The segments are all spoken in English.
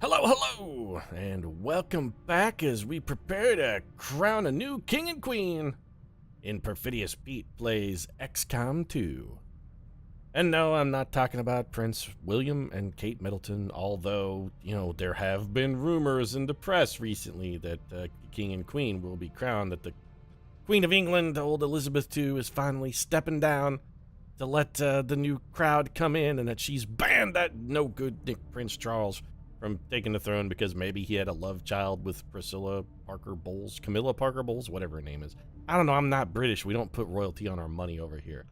Hello, hello, and welcome back as we prepare to crown a new king and queen in Perfidious Pete Plays XCOM 2. And no, I'm not talking about Prince William and Kate Middleton, although, there have been rumors in the press recently that the king and queen will be crowned, that the Queen of England, old Elizabeth II, is finally stepping down to let the new crowd come in, and that she's banned that no-good Nick Prince Charles from taking the throne because maybe he had a love child with Camilla Parker Bowles, whatever her name is. I don't know, I'm not British. We don't put royalty on our money over here.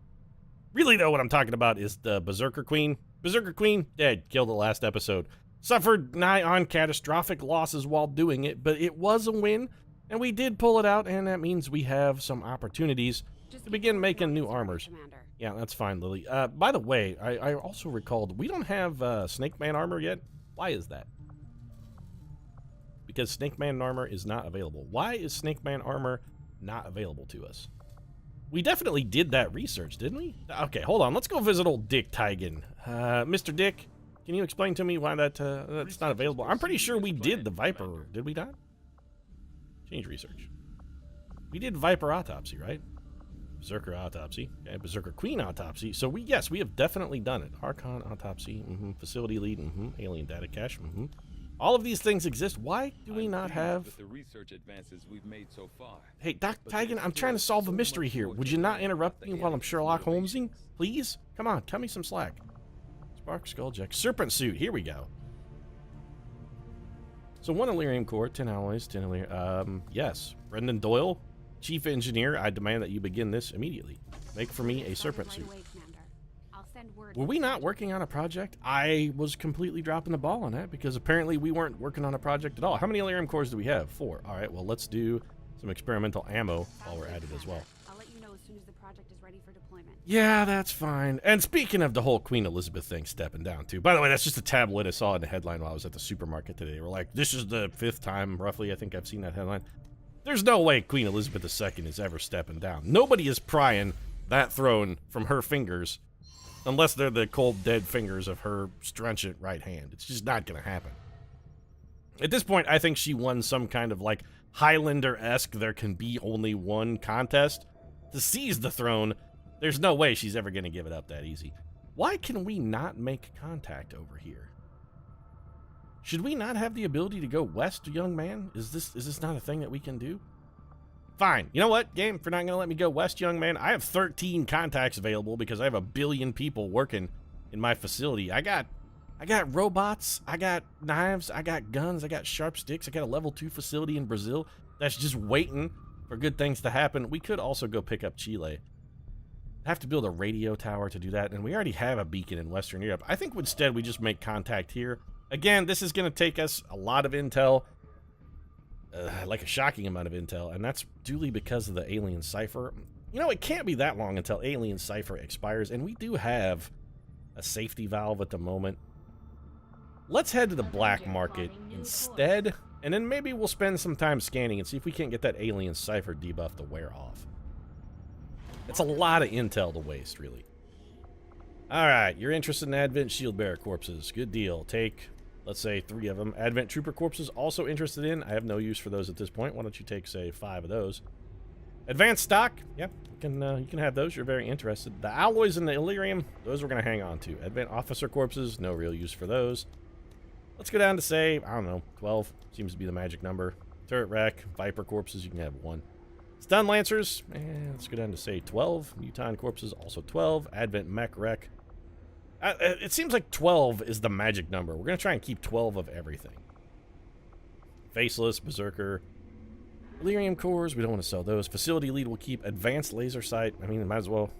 Really, though, what I'm talking about is the Berserker Queen. Berserker Queen, dead, killed the last episode. Suffered nigh on catastrophic losses while doing it, but it was a win, and we did pull it out, and that means we have some opportunities to begin making new armors. Yeah, that's fine, Lily. By the way, I also recalled we don't have Snake Man armor yet. Why is that? Because Snake Man armor is not available. Why is Snake Man armor not available to us? We definitely did that research, didn't we? Okay, hold on. Let's go visit old Dick Tigan. Mr. Dick, can you explain to me why that's not available? I'm pretty sure we did the Viper. Did we not? Change research. We did Viper autopsy, right? Berserker autopsy. Okay, Berserker Queen autopsy. So yes, we have definitely done it. Archon autopsy. Facility lead. Alien data cache. All of these things exist. Why do we not have? With the research advances we've made so far. Hey, Doc Tigan, I'm trying to solve a mystery here. Would you not interrupt me while I'm Sherlock Holmesing? Please? Come on, cut me some slack. Spark Skulljack. Serpent suit. Here we go. So 1 Illyrium core, 10 alloys, 10 Illyrium. Yes. Brendan Doyle, Chief Engineer, I demand that you begin this immediately. Make for me a serpent suit. Were we not working on a project? I was completely dropping the ball on that because apparently we weren't working on a project at all. How many Illyrium cores do we have? 4. All right, well, let's do some experimental ammo while we're at it as well. I'll let you know as soon as the project is ready for deployment. Yeah, that's fine. And speaking of the whole Queen Elizabeth thing stepping down too. By the way, that's just a tablet I saw in the headline while I was at the supermarket today. We're like, this is the 5th time roughly I think I've seen that headline. There's no way Queen Elizabeth II is ever stepping down. Nobody is prying that throne from her fingers unless they're the cold, dead fingers of her stringent right hand. It's just not going to happen. At this point, I think she won some kind of like Highlander-esque there can be only one contest to seize the throne. There's no way she's ever going to give it up that easy. Why can we not make contact over here? Should we not have the ability to go west, young man? Is this not a thing that we can do? Fine. You know what, game? If you're not going to let me go west, young man, I have 13 contacts available because I have 1 billion people working in my facility. I got robots, I got knives, I got guns, I got sharp sticks, I got a level 2 facility in Brazil that's just waiting for good things to happen. We could also go pick up Chile. Have to build a radio tower to do that, and we already have a beacon in Western Europe. I think instead we just make contact here. Again, this is going to take us a lot of intel, like a shocking amount of intel, and that's duly because of the alien cipher. You know, it can't be that long until alien cipher expires, and we do have a safety valve at the moment. Let's head to the black market instead, and then maybe we'll spend some time scanning and see if we can't get that alien cipher debuff to wear off. It's a lot of intel to waste, really. Alright, you're interested in Advent Shield Bearer corpses. Good deal. Take, let's say, 3 of them. Advent Trooper corpses, also interested in. I have no use for those at this point. Why don't you take, say, 5 of those. Advanced stock, yep, you can have those. You're very interested. The alloys and the Illyrium, those we're going to hang on to. Advent Officer corpses, no real use for those. Let's go down to, say, I don't know, 12. Seems to be the magic number. Turret Rack, Viper corpses, you can have 1. Stun Lancers, let's go down to, say, 12. Muton corpses, also 12. Advent Mech Wreck. It seems like 12 is the magic number. We're going to try and keep 12 of everything. Faceless, Berserker. Illyrium cores, we don't want to sell those. Facility lead will keep. Advanced laser sight, I mean, might as well.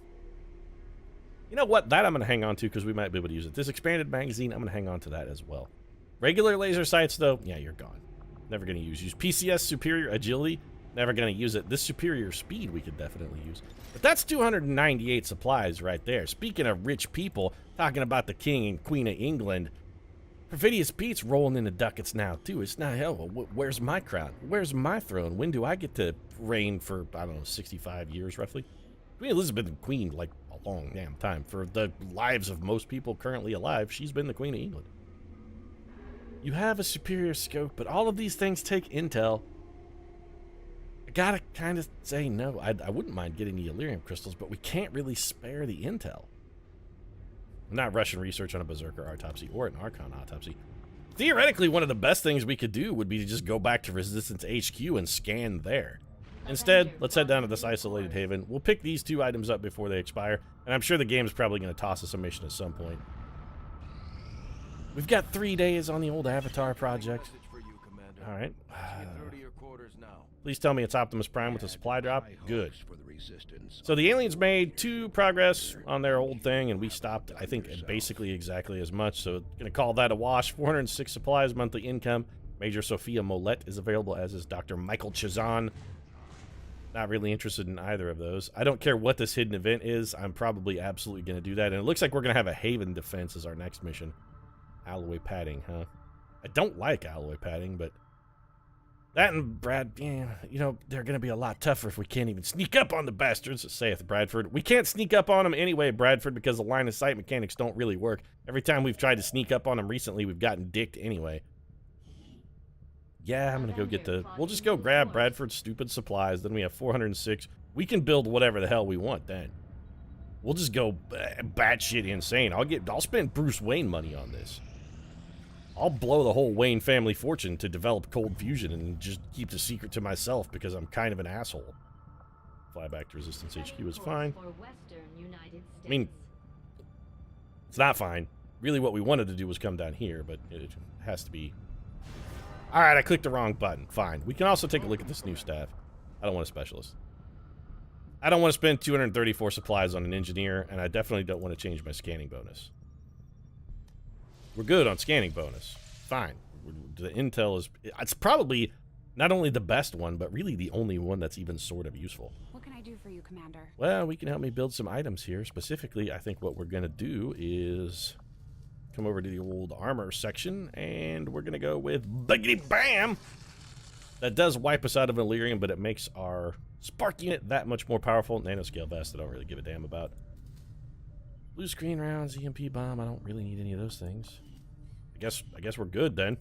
You know what? That I'm going to hang on to because we might be able to use it. This expanded magazine, I'm going to hang on to that as well. Regular laser sights, though, yeah, you're gone. Never going to use. Use PCS superior agility. Never going to use it. This superior speed we could definitely use. But that's 298 supplies right there. Speaking of rich people, talking about the King and Queen of England, Perfidious Pete's rolling in the ducats now, too. It's not hell. Where's my crown? Where's my throne? When do I get to reign for, I don't know, 65 years, roughly? Queen Elizabeth been queen, like, a long damn time. For the lives of most people currently alive, she's been the Queen of England. You have a superior scope, but all of these things take intel. I gotta kind of say no. I wouldn't mind getting the Illyrium crystals, but we can't really spare the intel. I'm not rushing research on a Berserker autopsy or an Archon autopsy. Theoretically, one of the best things we could do would be to just go back to Resistance HQ and scan there. Instead, let's head down to this isolated haven. We'll pick these 2 items up before they expire, and I'm sure the game's probably going to toss us a mission at some point. We've got 3 days on the old Avatar project. All right. Please tell me it's Optimus Prime with a supply drop. Good. So the aliens made 2 progress on their old thing, and we stopped, I think, at basically exactly as much. So going to call that a wash. 406 supplies, monthly income. Major Sophia Molette is available, as is Dr. Michael Chazan. Not really interested in either of those. I don't care what this hidden event is. I'm probably absolutely going to do that. And it looks like we're going to have a Haven defense as our next mission. Alloy padding, huh? I don't like alloy padding, but that and Brad, yeah, you know, they're going to be a lot tougher if we can't even sneak up on the bastards, saith Bradford. We can't sneak up on them anyway, Bradford, because the line of sight mechanics don't really work. Every time we've tried to sneak up on them recently, we've gotten dicked anyway. Yeah, I'm going to go get the... We'll just go grab Bradford's stupid supplies. Then we have 406. We can build whatever the hell we want then. We'll just go batshit insane. I'll spend Bruce Wayne money on this. I'll blow the whole Wayne family fortune to develop cold fusion and just keep the secret to myself because I'm kind of an asshole. Fly back to Resistance HQ is fine. I mean, it's not fine. Really what we wanted to do was come down here, but it has to be... Alright, I clicked the wrong button. Fine. We can also take a look at this new staff. I don't want a specialist. I don't want to spend 234 supplies on an engineer, and I definitely don't want to change my scanning bonus. We're good on scanning bonus. Fine. The intel is... It's probably not only the best one, but really the only one that's even sort of useful. What can I do for you, Commander? Well, we can help me build some items here. Specifically, I think what we're going to do is... come over to the old armor section, and we're going to go with Biggity Bam! That does wipe us out of Illyrium, but it makes our spark unit that much more powerful. Nanoscale vest, I don't really give a damn about. Blue screen rounds, EMP bomb, I don't really need any of those things. I guess we're good then.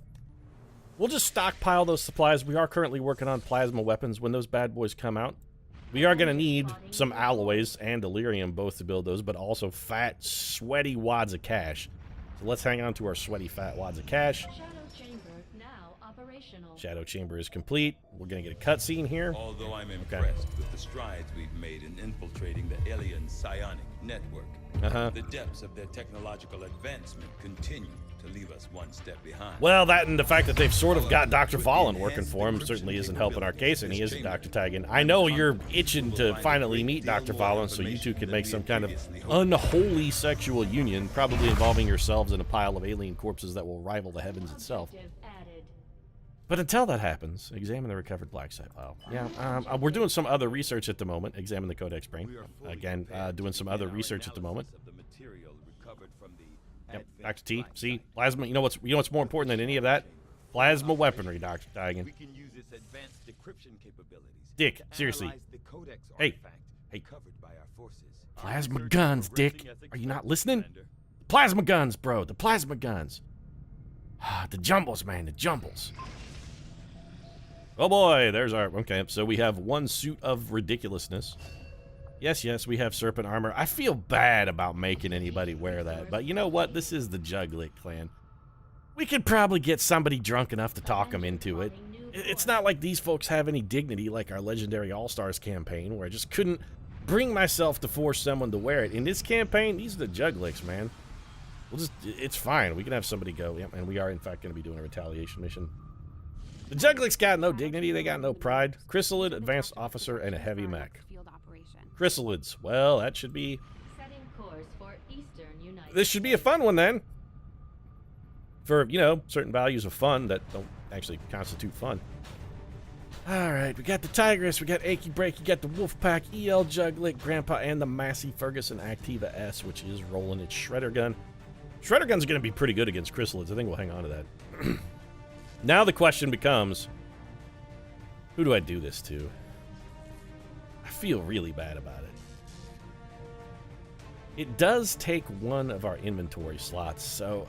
We'll just stockpile those supplies. We are currently working on plasma weapons. When those bad boys come out, we are going to need some alloys and Illyrium both to build those, but also fat, sweaty wads of cash. So let's hang on to our sweaty, fat wads of cash. Shadow Chamber is complete. We're going to get a cutscene here. Although I'm impressed with the strides we've made in infiltrating the alien psionic network, the depths of their technological advancement continue to leave us one step behind. Well, that and the fact that they've sort of got Dr. Fallen working for him certainly isn't helping our case, and he isn't Dr. Tagan. I know you're itching to finally meet Dr. Fallen so you two can make some kind of unholy sexual union, probably involving yourselves in a pile of alien corpses that will rival the heavens itself. But until that happens, examine the recovered black site file. Yeah, we're doing some other research at the moment. Examine the Codex Brain. Again, doing some other research at the moment. Yep, Dr. T. See, plasma. You know what's more important than any of that? Plasma weaponry, Dr. Tigan. We can use its advanced decryption capabilities. Dick, seriously. Hey. Covered by our forces. Plasma guns, Dick. Are you not listening? Plasma guns, bro. The plasma guns. The jumbles, man. The jumbles. Oh boy, there's our... Okay, so we have one suit of ridiculousness. Yes, we have serpent armor. I feel bad about making anybody wear that, but you know what? This is the Juglit clan. We could probably get somebody drunk enough to talk them into it. It's not like these folks have any dignity like our Legendary All-Stars campaign, where I just couldn't bring myself to force someone to wear it. In this campaign, these are the Juglits, man. It's fine. We can have somebody go. Yep, and we are, in fact, going to be doing a retaliation mission. The Juglits got no dignity. They got no pride. Chrysalid, advanced officer, and a heavy mech. Chrysalids. Well, that should be... This should be a fun one, then. For, you know, certain values of fun that don't actually constitute fun. Alright, we got the Tigress, we got Achy Break, you got the Wolfpack, EL Juglit, Grandpa, and the Massey Ferguson Activa S, which is rolling its Shredder Gun. Shredder Gun's going to be pretty good against Chrysalids. I think we'll hang on to that. Now the question becomes, who do I do this to? I feel really bad about it. It does take one of our inventory slots, so...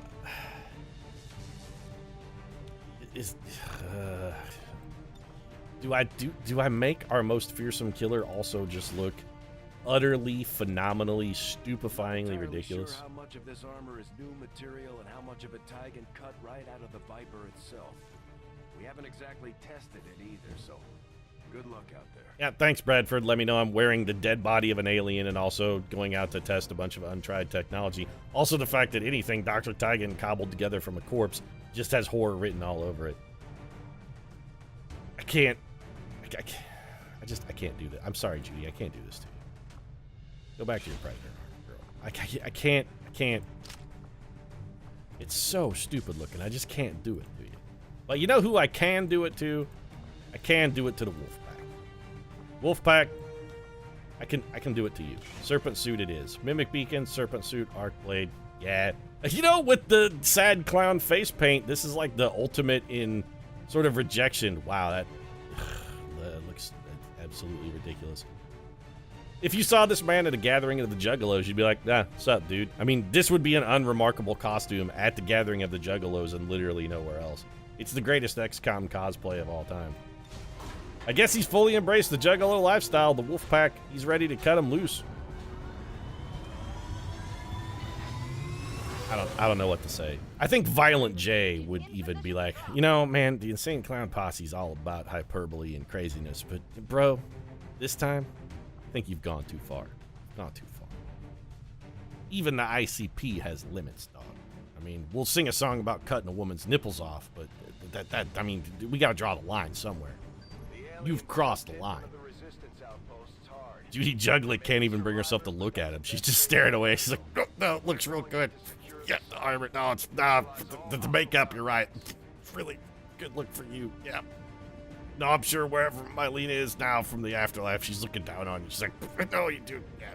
do I make our most fearsome killer also just look utterly, phenomenally, stupefyingly ridiculous? Sure how much of this armor is new material and how much of it Tigan cut right out of the Viper itself. We haven't exactly tested it either, so good luck out there. Yeah, thanks, Bradford. Let me know I'm wearing the dead body of an alien and also going out to test a bunch of untried technology. Also, the fact that anything Dr. Tigan cobbled together from a corpse just has horror written all over it. I can't do that. I'm sorry, Judy. I can't do this to you. Go back to your Predator, girl. I can't. It's so stupid looking. I just can't do it to you. But you know who I can do it to? I can do it to the Wolfpack. Wolfpack, I can do it to you. Serpent suit it is. Mimic beacon, serpent suit, arc blade. Yeah. You know, with the sad clown face paint, this is like the ultimate in sort of rejection. Wow, that looks absolutely ridiculous. If you saw this man at a gathering of the Juggalos, you'd be like, nah, what's up, dude? I mean, this would be an unremarkable costume at the gathering of the Juggalos and literally nowhere else. It's the greatest XCOM cosplay of all time. I guess he's fully embraced the Juggalo lifestyle, the Wolfpack. He's ready to cut him loose. I don't know what to say. I think Violent J would even be like, you know, man, the Insane Clown Posse's all about hyperbole and craziness, but bro, this time, I think you've gone too far. Gone too far. Even the ICP has limits, dog. I mean, we'll sing a song about cutting a woman's nipples off, but I mean, we gotta draw the line somewhere. You've crossed the line. Judy Jugglet can't even bring herself to look at him. She's just staring away. She's like, oh, no, it looks real good. Yeah, the armor. No, it's the makeup. You're right. It's really good look for you. Yeah. No, I'm sure wherever Mylene is now from the afterlife, she's looking down on you. She's like, no, you do. Yeah,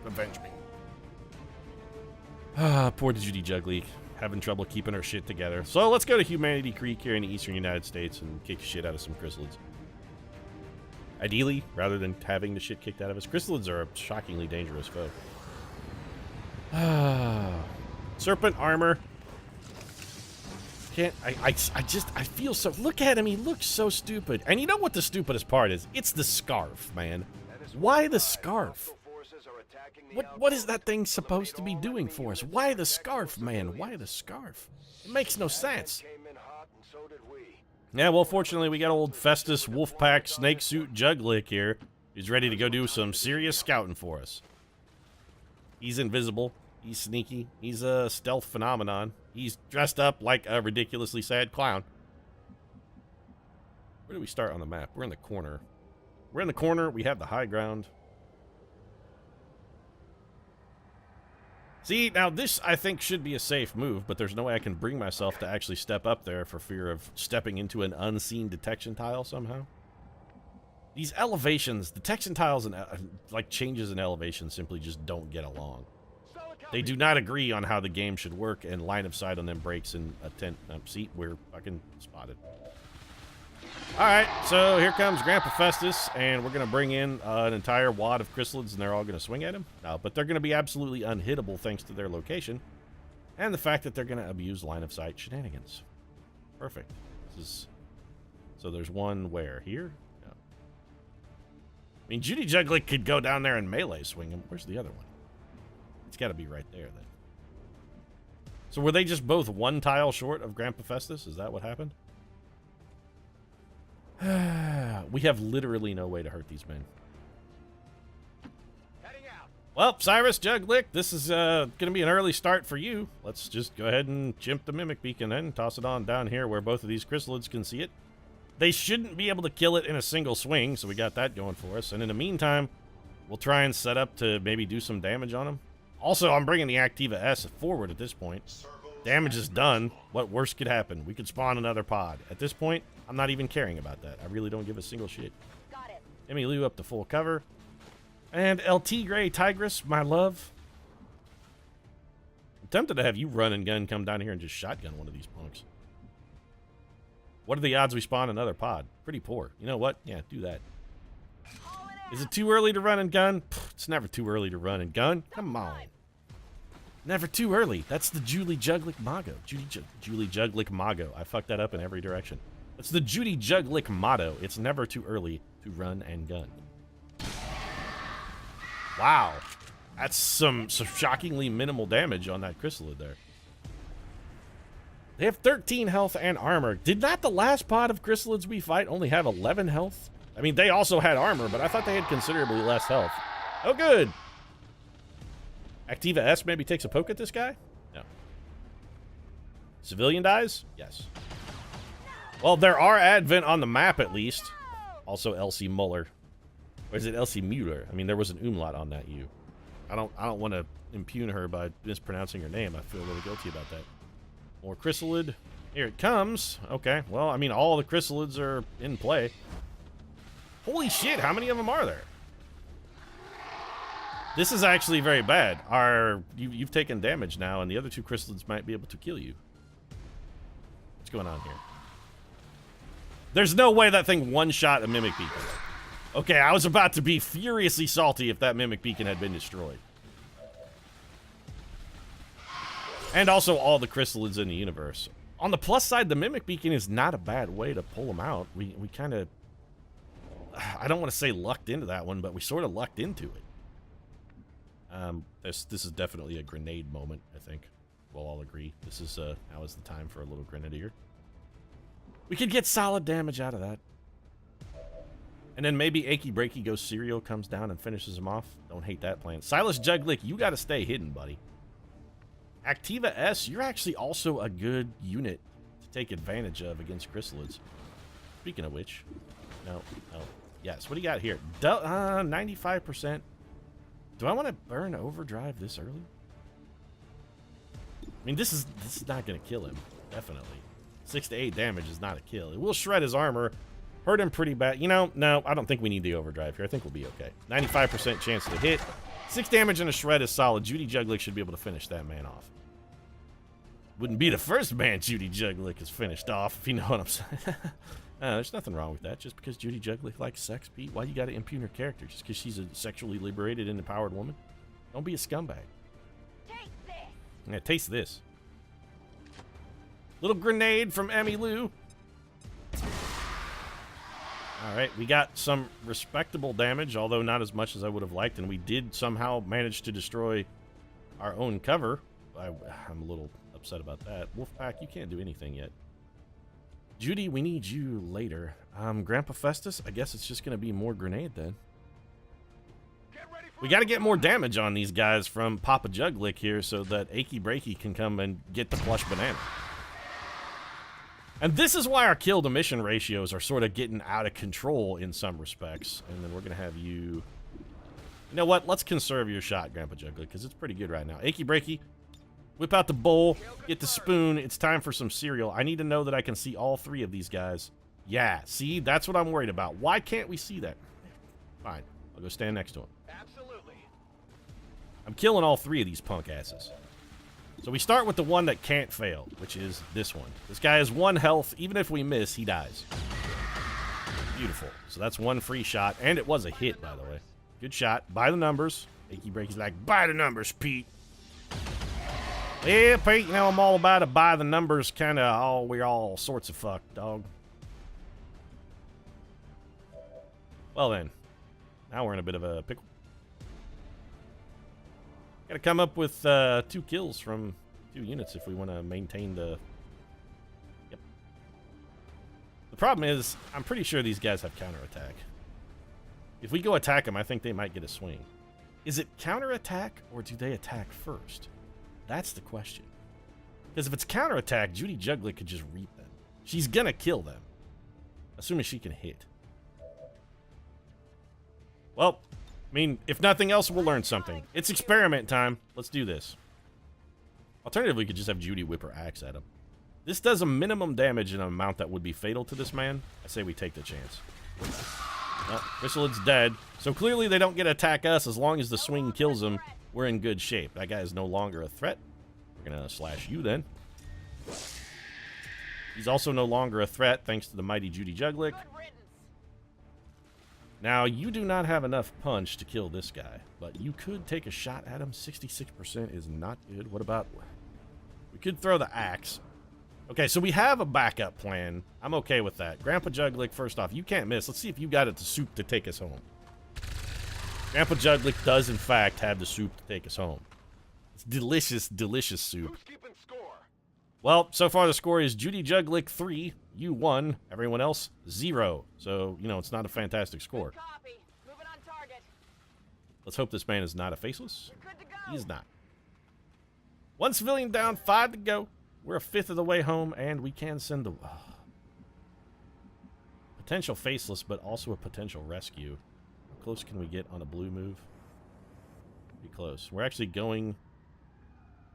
avenge me. Ah, poor Judy Juggly. Having trouble keeping her shit together. So let's go to Humanity Creek here in the eastern United States and kick the shit out of some chrysalids. Ideally, rather than having the shit kicked out of us. Chrysalids are a shockingly dangerous foe. Serpent armor. I feel so... Look at him, he looks so stupid. And you know what the stupidest part is? It's the scarf, man. Why the scarf? What is that thing supposed to be doing for us? Why the scarf, man? Why the scarf? It makes no sense. Yeah, well, fortunately, we got old Festus Wolfpack Snake Suit Juglick here. He's ready to go do some serious scouting for us. He's invisible. He's sneaky. He's a stealth phenomenon. He's dressed up like a ridiculously sad clown. Where do we start on the map? We're in the corner. We're in the corner. We have the high ground. See, now this, I think, should be a safe move, but there's no way I can bring myself to actually step up there for fear of stepping into an unseen detection tile somehow. These elevations, detection tiles and, like, changes in elevation simply just don't get along. They do not agree on how the game should work, and line of sight on them breaks in a tent seat. We're fucking spotted. Alright, so here comes Grandpa Festus, and we're going to bring in an entire wad of chrysalids, and they're all going to swing at him. No, but they're going to be absolutely unhittable thanks to their location, and the fact that they're going to abuse line of sight shenanigans. Perfect. So there's one where? Here? No. I mean, Judy Juglick could go down there and melee swing him. Where's the other one? It's got to be right there, then. So were they just both one tile short of Grandpa Festus? Is that what happened? We have literally no way to hurt these men. Well, Cyrus Juglick, this is going to be an early start for you. Let's just go ahead and chimp the Mimic Beacon then. Toss it on down here where both of these chrysalids can see it. They shouldn't be able to kill it in a single swing, so we got that going for us. And in the meantime, we'll try and set up to maybe do some damage on them. Also, I'm bringing the Activa S forward at this point. Damage is done. What worse could happen? We could spawn another pod. At this point, I'm not even caring about that. I really don't give a single shit. Got it. Emmy Lou up to full cover. And LT Gray Tigress, my love. I'm tempted to have you run and gun come down here and just shotgun one of these punks. What are the odds we spawn another pod? Pretty poor. You know what? Yeah, do that. Is it too early to run and gun? Pfft, it's never too early to run and gun. Come on. Never too early. That's the Julie Juglick motto. Julie Juglick motto. I fucked that up in every direction. That's the Judy Juglick motto. It's never too early to run and gun. Wow. That's some shockingly minimal damage on that chrysalid there. They have 13 health and armor. Did not the last pod of chrysalids we fight only have 11 health? I mean, they also had armor, but I thought they had considerably less health. Oh, good. Activa S maybe takes a poke at this guy? No. Civilian dies? Yes. Well, there are Advent on the map, at least. Also, Elsie Muller. Or is it Elsie Mueller? I mean, there was an umlaut on that U. I don't want to impugn her by mispronouncing her name. I feel really guilty about that. More chrysalid. Here it comes. Okay, well, I mean, all the chrysalids are in play. Holy shit, how many of them are there? This is actually very bad. You've taken damage now, and the other two chrysalids might be able to kill you. What's going on here? There's no way that thing one-shot a Mimic Beacon. Okay, I was about to be furiously salty if that Mimic Beacon had been destroyed. And also all the chrysalids in the universe. On the plus side, the Mimic Beacon is not a bad way to pull them out. We kind of... I don't want to say lucked into that one, but we sort of lucked into it. This is definitely a grenade moment, I think. We'll all agree. This is, now is the time for a little grenadier. We could get solid damage out of that. And then maybe Achy Breaky Goes Serial comes down and finishes him off. Don't hate that plan. Silas Juglick, you got to stay hidden, buddy. Activa S, you're actually also a good unit to take advantage of against chrysalids. Speaking of which, no. Yes, what do you got here? 95%. Do I want to burn overdrive this early? I mean, this is not going to kill him, definitely. 6 to 8 damage is not a kill. It will shred his armor, hurt him pretty bad. You know, no, I don't think we need the overdrive here. I think we'll be okay. 95% chance to hit. 6 damage and a shred is solid. Judy Juglick should be able to finish that man off. Wouldn't be the first man Judy Juglick is finished off, if you know what I'm saying. There's nothing wrong with that. Just because Judy Juglick likes sex, Pete, why you got to impugn her character? Just because she's a sexually liberated and empowered woman? Don't be a scumbag. Take this. Yeah, taste this. Little grenade from Emmy Lou. All right, we got some respectable damage, although not as much as I would have liked, and we did somehow manage to destroy our own cover. I'm a little upset about that. Wolfpack, you can't do anything yet. Judy, we need you later. Grandpa Festus, I guess it's just going to be more grenade then. We got to get more damage on these guys from Papa Juglick here so that Achy Breaky can come and get the plush banana. And this is why our kill to mission ratios are sort of getting out of control in some respects. And then we're going to have you... You know what? Let's conserve your shot, Grandpa Juglick, because it's pretty good right now. Achy Breaky, whip out the bowl, get the spoon. It's time for some cereal. I need to know that I can see all 3 of these guys. Yeah, see? That's what I'm worried about. Why can't we see that? Fine. I'll go stand next to him. Absolutely. I'm killing all 3 of these punk asses. So we start with the one that can't fail, which is this one. This guy has 1 health. Even if we miss, he dies. Beautiful. So that's 1 free shot, and it was a hit, by the way. Good shot. By the numbers. Achy Breaky's like, by the numbers, Pete. Yeah, Pete, you know, I'm all about a by the numbers kind of, we're all sorts of fucked, dog. Well then, now we're in a bit of a pickle. Gotta come up with 2 kills from 2 units if we want to maintain the... Yep. The problem is, I'm pretty sure these guys have counterattack. If we go attack them, I think they might get a swing. Is it counterattack, or do they attack first? That's the question. Because if it's counterattack, Judy Juglick could just reap them. She's gonna kill them. Assuming she can hit. Well, I mean, if nothing else, we'll learn something. It's experiment time. Let's do this. Alternatively, we could just have Judy whip her axe at him. This does a minimum damage in an amount that would be fatal to this man. I say we take the chance. Well, Chrysalid's dead. So clearly they don't get to attack us. As long as the swing kills him, we're in good shape. That guy is no longer a threat. We're going to slash you then. He's also no longer a threat thanks to the mighty Judy Juglick. Now, you do not have enough punch to kill this guy, but you could take a shot at him. 66% is not good. What about... We could throw the axe. Okay, so we have a backup plan. I'm okay with that. Grandpa Juglick, first off, you can't miss. Let's see if you got it, the soup to take us home. Grandpa Juglick does, in fact, have the soup to take us home. It's delicious, delicious soup. Who's keeping score? Well, so far the score is Judy Juglick 3, you 1, everyone else 0. So, you know, it's not a fantastic score. Good copy. Moving on target. Let's hope this man is not a faceless. You're good to go. He's not. 1 civilian down, 5 to go. We're a fifth of the way home, and we can send a... potential faceless, but also a potential rescue. How close can we get on a blue move? Pretty close. We're actually going...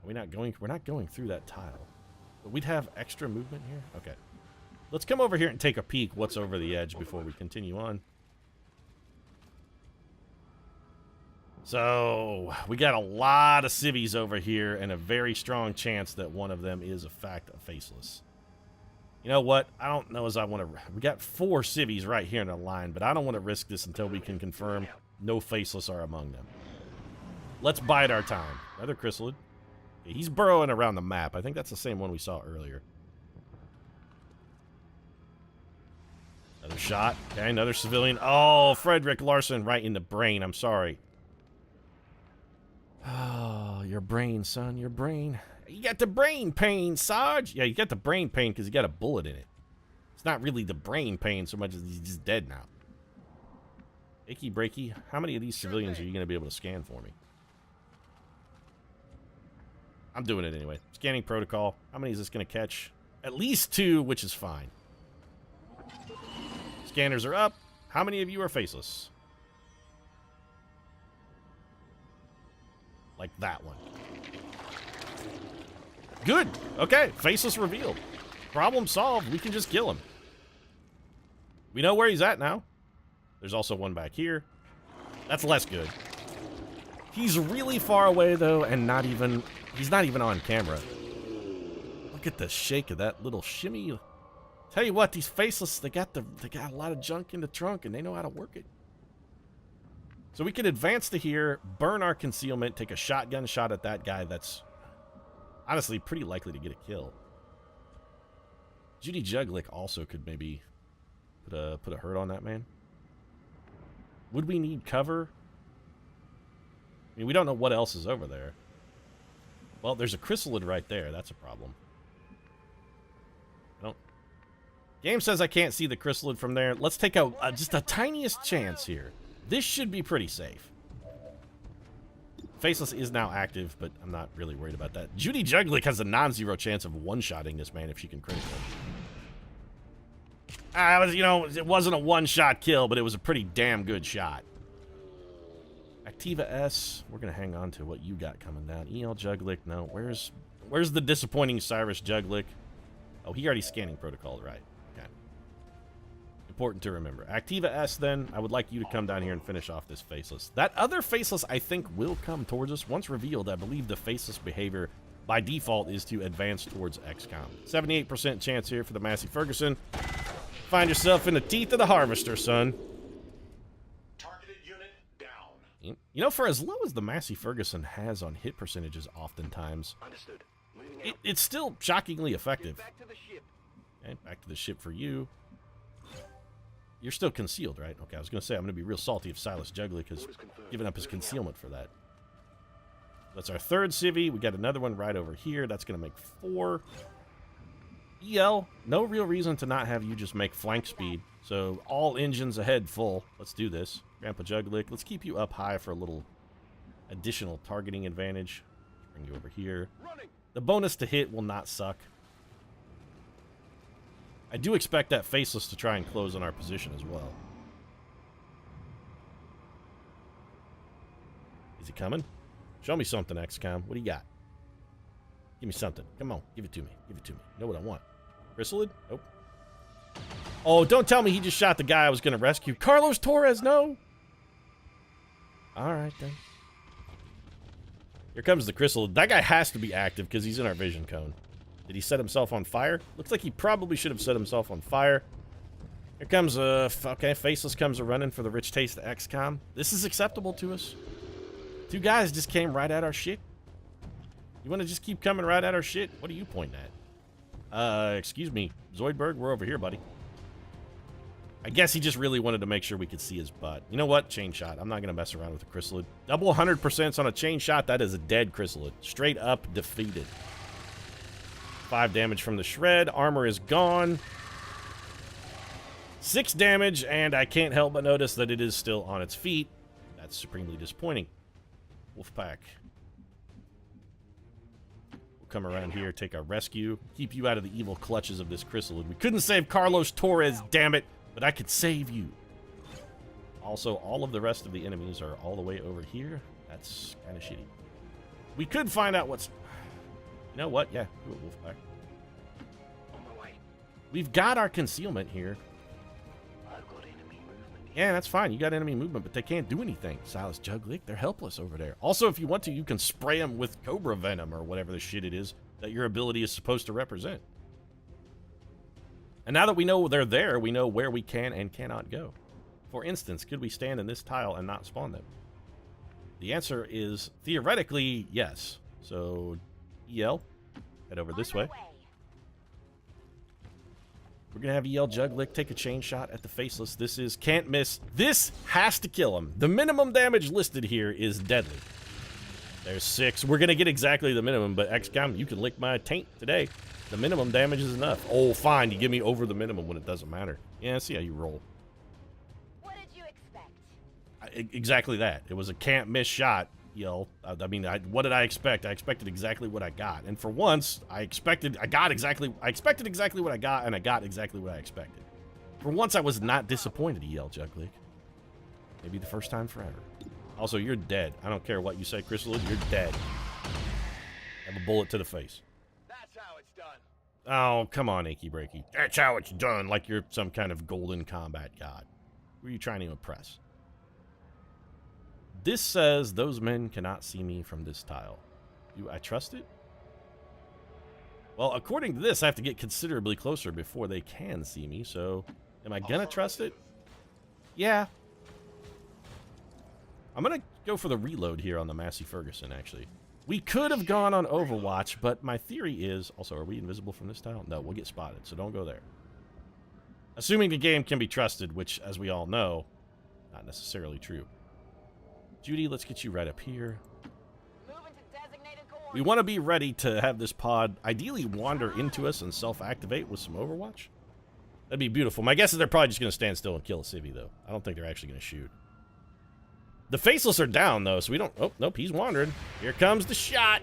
Are we not going... We're not going through that tile. But we'd have extra movement here? Okay. Let's come over here and take a peek what's over the edge before we continue on. So, we got a lot of civvies over here and a very strong chance that one of them is, in fact, a faceless. You know what? I don't know as I want to... We got 4 civvies right here in the line, but I don't want to risk this until we can confirm no faceless are among them. Let's bide our time. Another chrysalid. Okay, he's burrowing around the map. I think that's the same one we saw earlier. Another shot. Okay, another civilian. Oh, Frederick Larson right in the brain. I'm sorry. Oh, your brain, son, your brain. You got the brain pain, Sarge. Yeah, you got the brain pain because you got a bullet in it. It's not really the brain pain so much as he's just dead now. Icky breaky. How many of these civilians are you going to be able to scan for me? I'm doing it anyway. Scanning protocol. How many is this going to catch? At least 2, which is fine. Scanners are up. How many of you are faceless? Like that one. Good. Okay. Faceless revealed. Problem solved. We can just kill him. We know where he's at now. There's also one back here. That's less good. He's really far away, though, and not even... He's not even on camera. Look at the shake of that little shimmy. Tell you what, these faceless, they got a lot of junk in the trunk, and they know how to work it. So we can advance to here, burn our concealment, take a shotgun shot at that guy that's honestly pretty likely to get a kill. Judy Juglick also could maybe put a hurt on that man. Would we need cover? I mean, we don't know what else is over there. Well, there's a chrysalid right there. That's a problem. Game says I can't see the chrysalid from there. Let's take just a tiniest chance here. This should be pretty safe. Faceless is now active, but I'm not really worried about that. Judy Juglick has a non-zero chance of one-shotting this man if she can critical. It wasn't a one-shot kill, but it was a pretty damn good shot. Activa S, we're going to hang on to what you got coming down. EL Juglick, no. Where's the disappointing Cyrus Juglick? Oh, he already scanning protocol, right. Okay. Important to remember. Activa S, then, I would like you to come down here and finish off this faceless. That other faceless, I think, will come towards us. Once revealed, I believe the faceless behavior, by default, is to advance towards XCOM. 78% chance here for the Massey Ferguson. Find yourself in the teeth of the harvester, son. Targeted unit down. You know, for as low as the Massey Ferguson has on hit percentages oftentimes, Understood. it's still shockingly effective. Back to the ship. Okay, back to the ship for you. You're still concealed, right? Okay, I was going to say, I'm going to be real salty if Silas Juglick has given up his concealment for that. That's our third civvy. We got another one right over here. That's going to make 4. EL, no real reason to not have you just make flank speed. So, all engines ahead full. Let's do this. Grandpa Juglick, let's keep you up high for a little additional targeting advantage. Bring you over here. The bonus to hit will not suck. I do expect that faceless to try and close on our position as well. Is he coming? Show me something, XCOM. What do you got? Give me something. Come on. Give it to me. Give it to me. Know what I want. Chrysalid? Nope. Oh, don't tell me he just shot the guy I was going to rescue. Carlos Torres, no! Alright, then. Here comes the chrysalid. That guy has to be active because he's in our vision cone. Did he set himself on fire? Looks like he probably should have set himself on fire. Here comes okay, Faceless comes running for the rich taste of XCOM. This is acceptable to us. Two guys just came right at our shit. You want to just keep coming right at our shit? What are you pointing at? Excuse me, Zoidberg, we're over here, buddy. I guess he just really wanted to make sure we could see his butt. You know what? Chain shot. I'm not going to mess around with a chrysalid. Double 100% on a chain shot. That is a dead chrysalid. Straight up defeated. 5 damage from the shred. Armor is gone. 6 damage, and I can't help but notice that it is still on its feet. That's supremely disappointing. Wolfpack. We'll come around here, take our rescue, keep you out of the evil clutches of this chrysalid. We couldn't save Carlos Torres, damn it, but I could save you. Also, all of the rest of the enemies are all the way over here. That's kind of shitty. We could find out what's... You know what? Yeah, do it, Wolfpack. On my way. We've got our concealment here. I've got enemy movement. Yeah, that's fine. You got enemy movement, but they can't do anything. Silas Juglick, they're helpless over there. Also, if you want to, you can spray them with Cobra Venom or whatever the shit it is that your ability is supposed to represent. And now that we know they're there, we know where we can and cannot go. For instance, could we stand in this tile and not spawn them? The answer is theoretically yes. So, EL, head over this way. We're going to have EL Juglick take a chain shot at the Faceless. This is can't miss. This has to kill him. The minimum damage listed here is deadly. There's 6. We're going to get exactly the minimum, but XCOM, you can lick my taint today. The minimum damage is enough. Oh, fine. You give me over the minimum when it doesn't matter. Yeah, see how you roll. What did you expect? Exactly that. It was a can't miss shot. I mean, what did I expect? I expected exactly what I got. And for once, I expected exactly what I got, and I got exactly what I expected. For once, I was not disappointed, EL Juglick. Maybe the first time forever. Also, you're dead. I don't care what you say, Chrysalid, you're dead. Have a bullet to the face. That's how it's done. Oh, come on, Achy Breaky. That's how it's done, like you're some kind of golden combat god. Who are you trying to impress? This says those men cannot see me from this tile. Do I trust it? Well, according to this, I have to get considerably closer before they can see me, so am I gonna trust it? Yeah. I'm gonna go for the reload here on the Massey Ferguson, actually. We could have gone on Overwatch, but my theory is... Also, are we invisible from this tile? No, we'll get spotted, so don't go there. Assuming the game can be trusted, which, as we all know, not necessarily true. Judy, let's get you right up here. Moving to designated coordinates. We want to be ready to have this pod ideally wander into us and self-activate with some Overwatch. That'd be beautiful. My guess is they're probably just going to stand still and kill a civvy, though. I don't think they're actually going to shoot. The Faceless are down, though, so we don't... Oh, nope, he's wandering. Here comes the shot.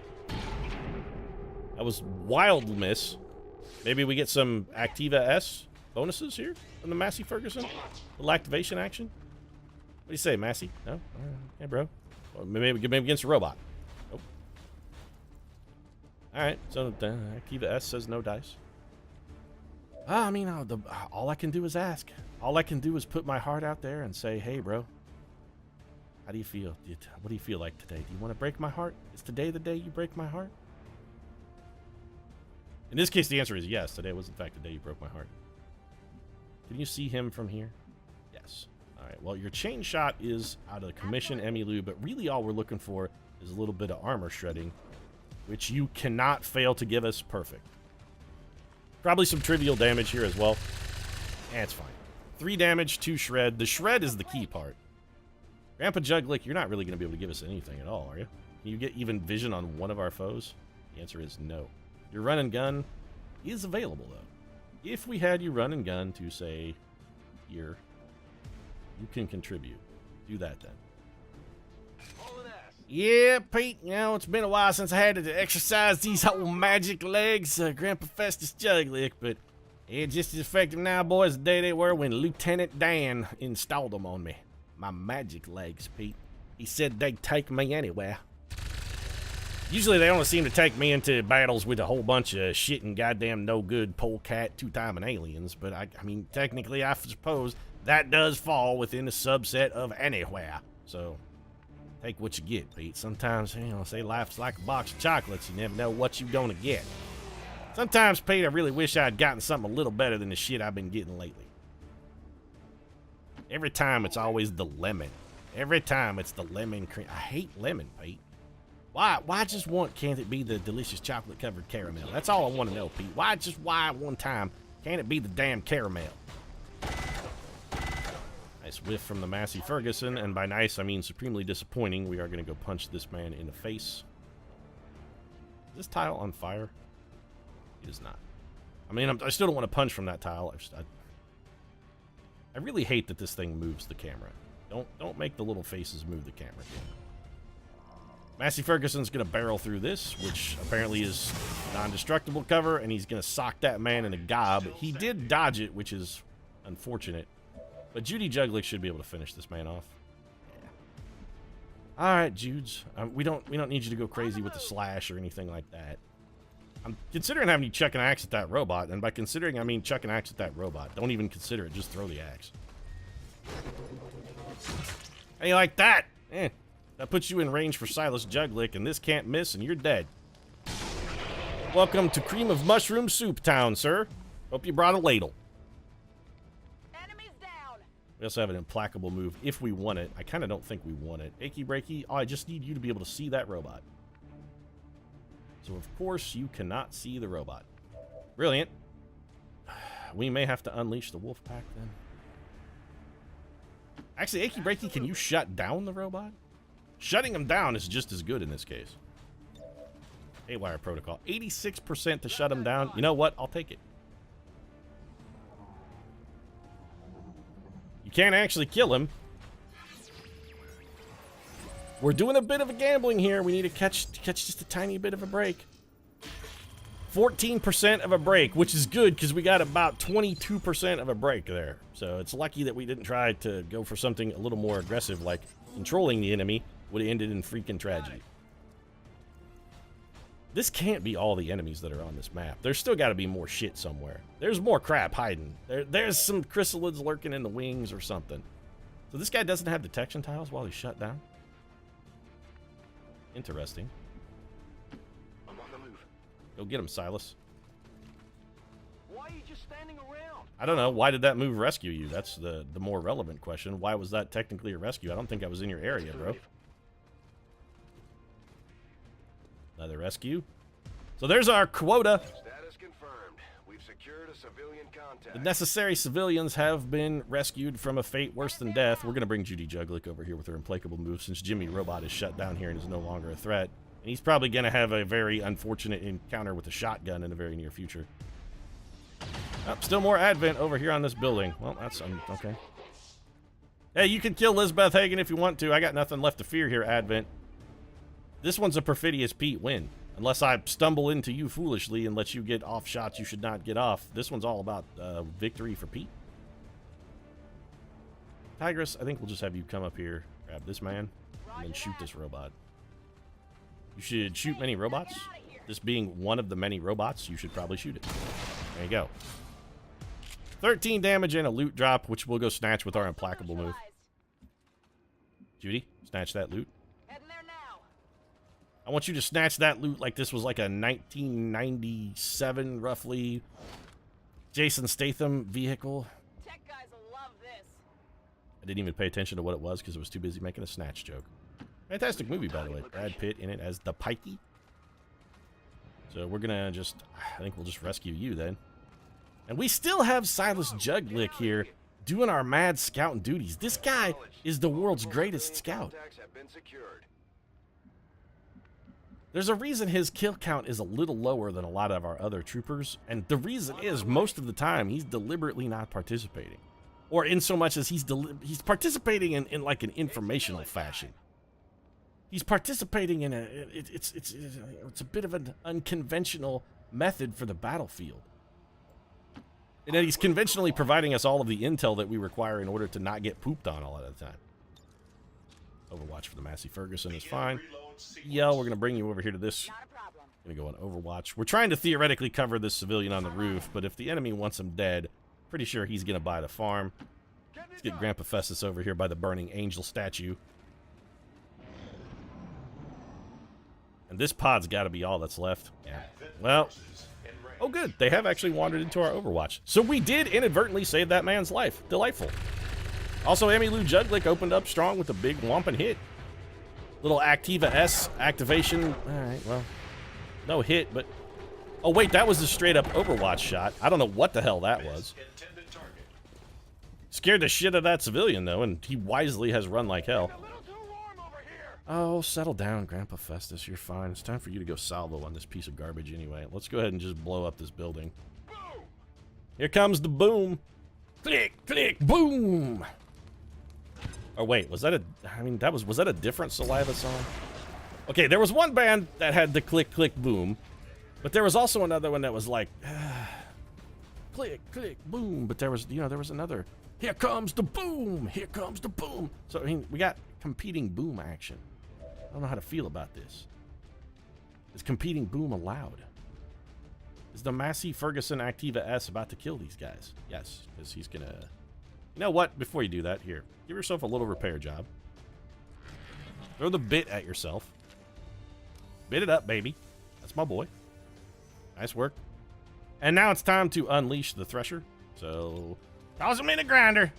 That was wild miss. Maybe we get some Activa S bonuses here from the Massey Ferguson? Little activation action? What do you say, Massey? No? Yeah, bro. Or maybe against a robot. Nope. Alright, so Activa S says no dice. I mean, all I can do is ask. All I can do is put my heart out there and say, hey, bro. How do you feel? What do you feel like today? Do you want to break my heart? Is today the day you break my heart? In this case, the answer is yes. Today was, in fact, the day you broke my heart. Can you see him from here? Yes. All right, well, your chain shot is out of the commission, Emmylou, but really all we're looking for is a little bit of armor shredding, which you cannot fail to give us perfect. Probably some trivial damage here as well. It's fine. 3 damage, 2 shred. The shred is the key part. Grandpa Juglick, you're not really going to be able to give us anything at all, are you? Can you get even vision on one of our foes? The answer is no. Your run and gun is available, though. If we had you run and gun to, say, here, you can contribute. Do that, then. Yeah, Pete, you know, it's been a while since I had to exercise these old magic legs, Grandpa Festus Juglick, but it's just as effective now, boys, the day they were when Lieutenant Dan installed them on me. My magic legs, Pete. He said they'd take me anywhere. Usually they only seem to take me into battles with a whole bunch of shit and goddamn no-good polecat two-timing aliens, but I mean, technically, I suppose that does fall within the subset of anywhere. So, take what you get, Pete. Sometimes, you know, say life's like a box of chocolates. You never know what you're gonna get. Sometimes, Pete, I really wish I'd gotten something a little better than the shit I've been getting lately. Every time it's always the lemon. Every time it's the lemon cream. I hate lemon, Pete. Why can't it be the delicious chocolate covered caramel? That's all I want to know, Pete. Why one time can't it be the damn caramel? Nice whiff from the Massey Ferguson, and by nice I mean supremely disappointing. We are going to go punch this man in the face. Is this tile on fire? It is not. I mean, I still don't want to punch from that tile. I really hate that this thing moves the camera. Don't make the little faces move the camera. Massey Ferguson's going to barrel through this, which apparently is non-destructible cover, and he's going to sock that man in the gob. He did dodge it, which is unfortunate. But Judy Juglick should be able to finish this man off. Yeah. All right, Judes. We don't need you to go crazy with the slash or anything like that. I'm considering having you chuck an axe at that robot, and by considering I mean chuck an axe at that robot. Don't even consider it. Just throw the axe. How you like that? That puts you in range for Silas Juglick, and this can't miss, and you're dead. Welcome to Cream of Mushroom Soup Town, sir. Hope you brought a ladle. Enemies down. We also have an implacable move if we want it. I kind of don't think we want it. Achy breaky. Oh, I just need you to be able to see that robot. So, of course, you cannot see the robot. Brilliant. We may have to unleash the wolf pack then. Actually, Achy breaky, can you shut down the robot? Shutting him down is just as good in this case. Haywire protocol. 86% to shut him down. You know what? I'll take it. You can't actually kill him. We're doing a bit of a gambling here. We need to catch just a tiny bit of a break. 14% of a break, which is good because we got about 22% of a break there. So it's lucky that we didn't try to go for something a little more aggressive, like controlling the enemy would have ended in freaking tragedy. This can't be all the enemies that are on this map. There's still got to be more shit somewhere. There's more crap hiding. There's some chrysalids lurking in the wings or something. So this guy doesn't have detection tiles while he's shut down? Interesting. I'm on the move. Go get him, Silas. Why are you just standing around? I don't know. Why did that move rescue you? That's the more relevant question. Why was that technically a rescue? I don't think I was in your area, bro. Another rescue. So there's our quota. Status confirmed. We've secured a civilian contact. The necessary civilians have been rescued from a fate worse than death. We're going to bring Judy Juglick over here with her implacable move since Jimmy Robot is shut down here and is no longer a threat. And he's probably going to have a very unfortunate encounter with a shotgun in the very near future. Oh, still more Advent over here on this building. Well, that's okay. Hey, you can kill Lisbeth Hagen if you want to. I got nothing left to fear here, Advent. This one's a Perfidious Pete win. Unless I stumble into you foolishly and let you get off shots you should not get off. This one's all about victory for Pete. Tigress, I think we'll just have you come up here, grab this man, and then shoot this robot. You should shoot many robots. This being one of the many robots, you should probably shoot it. There you go. 13 damage and a loot drop, which we'll go snatch with our implacable move. Judy, snatch that loot. I want you to snatch that loot like this was like a 1997, roughly, Jason Statham vehicle. Tech guys will love this. I didn't even pay attention to what it was because I was too busy making a snatch joke. Fantastic movie, by the way. Brad Pitt in it as the Pikey. So we're going to I think we'll just rescue you then. And we still have Silas Juglick here doing our mad scouting duties. This guy is the world's greatest scout. There's a reason his kill count is a little lower than a lot of our other troopers, and the reason is most of the time he's deliberately not participating. Or in so much as he's participating in like an informational fashion. He's participating in it's a bit of an unconventional method for the battlefield. And that he's conventionally providing us all of the intel that we require in order to not get pooped on all of the time. Overwatch for the Massey Ferguson is fine. Yeah, we're going to bring you over here to this. Going to go on Overwatch. We're trying to theoretically cover this civilian on the roof, but if the enemy wants him dead, pretty sure he's going to buy the farm. Let's get Grandpa Festus over here by the burning angel statue. And this pod's got to be all that's left. Yeah. Well, oh good. They have actually wandered into our Overwatch. So we did inadvertently save that man's life. Delightful. Also, Emmylou Juglick opened up strong with a big whomping hit. Little Activa S activation. All right, well, no hit, but... Oh, wait, that was a straight-up Overwatch shot. I don't know what the hell that was. Scared the shit out of that civilian, though, and he wisely has run like hell. Oh, settle down, Grandpa Festus. You're fine. It's time for you to go salvo on this piece of garbage anyway. Let's go ahead and just blow up this building. Here comes the boom. Click, click, boom. Oh, wait, was that a... I mean, was that a different Saliva song? Okay, there was one band that had the click, click, boom. But there was also another one that was like... click, click, boom. But there was, you know, there was another... Here comes the boom. Here comes the boom. So, I mean, we got competing boom action. I don't know how to feel about this. Is competing boom allowed? Is the Massey Ferguson Activa S about to kill these guys? Yes, because he's gonna... You know what? Before you do that, here. Give yourself a little repair job. Throw the bit at yourself. Bit it up, baby. That's my boy. Nice work. And now it's time to unleash the Thresher. So, toss him in a grinder.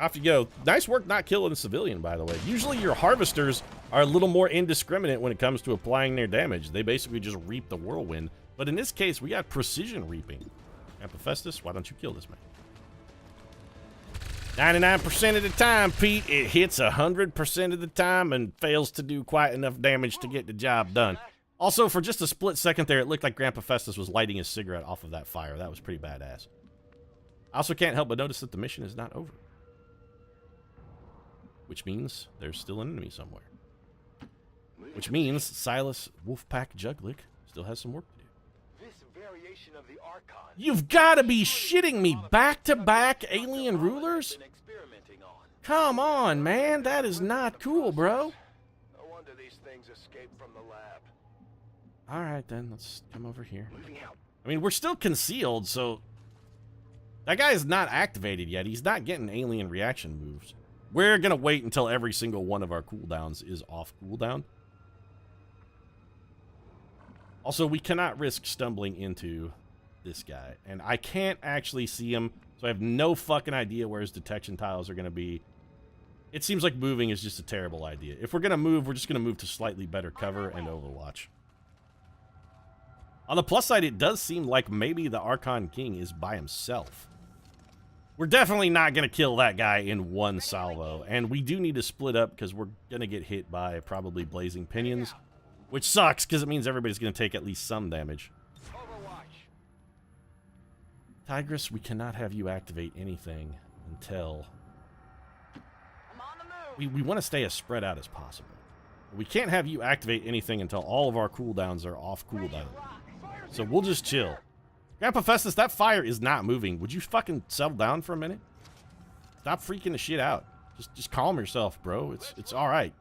Off you go. Nice work not killing a civilian, by the way. Usually your harvesters are a little more indiscriminate when it comes to applying their damage. They basically just reap the whirlwind. But in this case, we got precision reaping. Amphiphestus, why don't you kill this man? 99% of the time, Pete, it hits 100% of the time and fails to do quite enough damage to get the job done. Also, for just a split second there, it looked like Grandpa Festus was lighting his cigarette off of that fire. That was pretty badass. I also can't help but notice that the mission is not over. Which means there's still an enemy somewhere. Which means Silas Wolfpack Juglick still has some work to do. Of the Archon. You've got to be shitting me. Back-to-back alien rulers? Come on, man. That is not cool, bro. No wonder these things escaped from the lab. All right, then. Let's come over here. I mean, we're still concealed, so... That guy is not activated yet. He's not getting alien reaction moves. We're going to wait until every single one of our cooldowns is off cooldown. Also, we cannot risk stumbling into this guy. And I can't actually see him, so I have no fucking idea where his detection tiles are going to be. It seems like moving is just a terrible idea. If we're going to move, we're just going to move to slightly better cover and Overwatch. On the plus side, it does seem like maybe the Archon King is by himself. We're definitely not going to kill that guy in one salvo. And we do need to split up because we're going to get hit by probably Blazing Pinions. Which sucks, because it means everybody's going to take at least some damage. Tigress, we cannot have you activate anything until... We want to stay as spread out as possible. We can't have you activate anything until all of our cooldowns are off cooldown. So we'll just chill. Grandpa Festus, that fire is not moving. Would you fucking settle down for a minute? Stop freaking the shit out. Just calm yourself, bro. It's all right.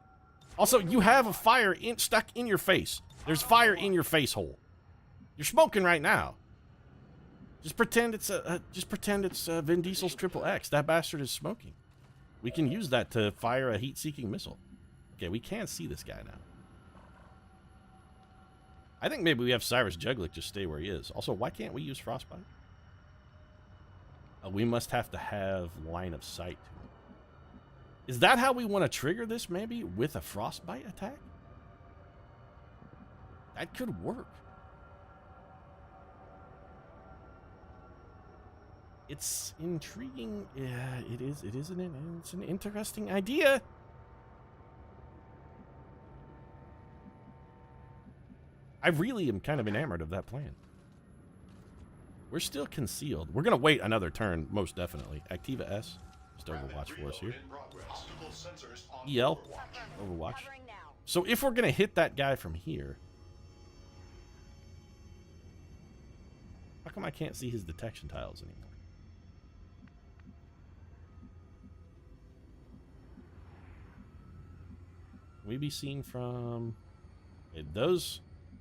Also, you have a fire stuck in your face. There's fire in your face hole. You're smoking right now. Just pretend it's Vin Diesel's Triple X. That bastard is smoking. We can use that to fire a heat-seeking missile. Okay, we can see this guy now. I think maybe we have Cyrus Juglick just stay where he is. Also, why can't we use Frostbite? We must have to have line of sight. Is that how we want to trigger this, maybe? With a Frostbite attack? That could work. It's intriguing. Yeah, it is. It's an interesting idea. I really am kind of enamored of that plan. We're still concealed. We're going to wait another turn, most definitely. Activa S. Just Overwatch for us here. EL. Overwatch. So if we're going to hit that guy from here... How come I can't see his detection tiles anymore? Can we be seen from...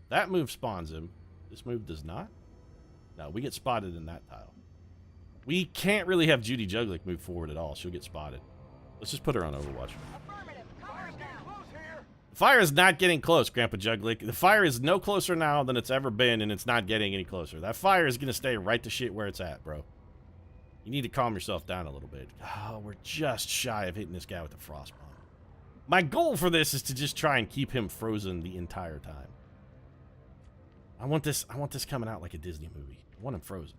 That move spawns him. This move does not? No, we get spotted in that tile. We can't really have Judy Juglick move forward at all. She'll get spotted. Let's just put her on Overwatch. The fire is not getting close, Grandpa Juglick. The fire is no closer now than it's ever been, and it's not getting any closer. That fire is going to stay right to shit where it's at, bro. You need to calm yourself down a little bit. Oh, we're just shy of hitting this guy with the frost bomb. My goal for this is to just try and keep him frozen the entire time. I want this coming out like a Disney movie. I want him frozen.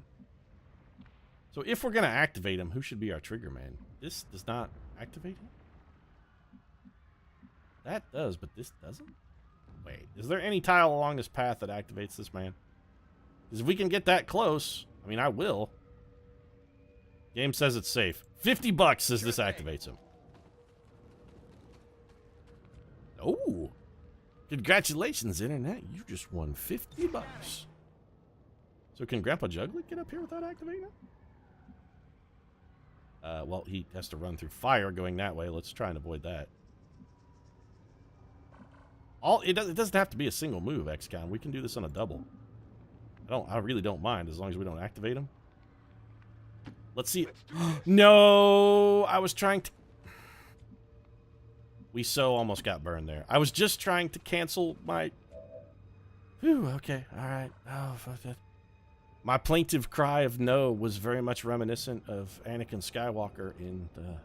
So if we're gonna activate him, who should be our trigger man? This does not activate him? That does, but this doesn't? Wait, is there any tile along this path that activates this man? Because if we can get that close, I mean, I will. Game says it's safe. $50 says this activates him. Oh, congratulations, Internet. You just won $50. So can Grandpa Juglet get up here without activating him? Well, he has to run through fire going that way. Let's try and avoid that. It doesn't have to be a single move, XCOM. We can do this on a double. I really don't mind as long as we don't activate him. Let's see. No, I was trying to. We so almost got burned there. I was just trying to cancel my... Whew, okay, alright. Oh, fuck that. My plaintive cry of no was very much reminiscent of Anakin Skywalker in the...